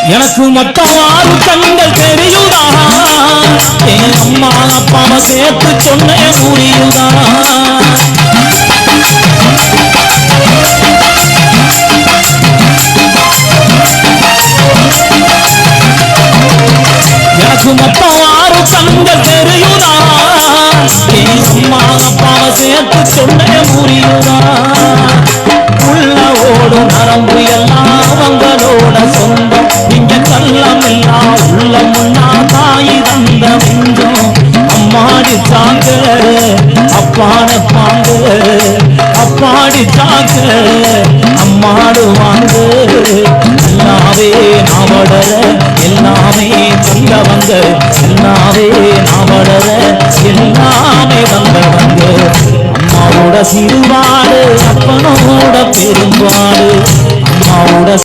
எனக்கு மொத்தம் 6 கண்கள் தெரியுதா என் அம்மா அப்பாவை சேர்த்து சொன்னேன் புரியுதா எனக்கு மொத்தம் 6 கண்கள் தெரியுதா என் அம்மா அப்பாவை சேர்த்து சொன்னேன் புரியுதா உள்ள ஓடும் நரம்பு எல்லாம் அவங்களோட சொந்தம் இங்க கள்ளம் எல்லாம் உள்ள முன்னா தாய் தந்த மிஞ்சம் அம்மாடி தாங்க அப்பான பாங்க அப்பாடி தாங்க அம்மாடு வாங்க எல்லாவே நான் வளர எல்லாமே வந்தவங்க எல்லாவே நான் வளர எல்லாமே வந்தவங்க அம்மாவோட சிறுபாடு அப்பனோட பெரும்பாடு அம்மாவோட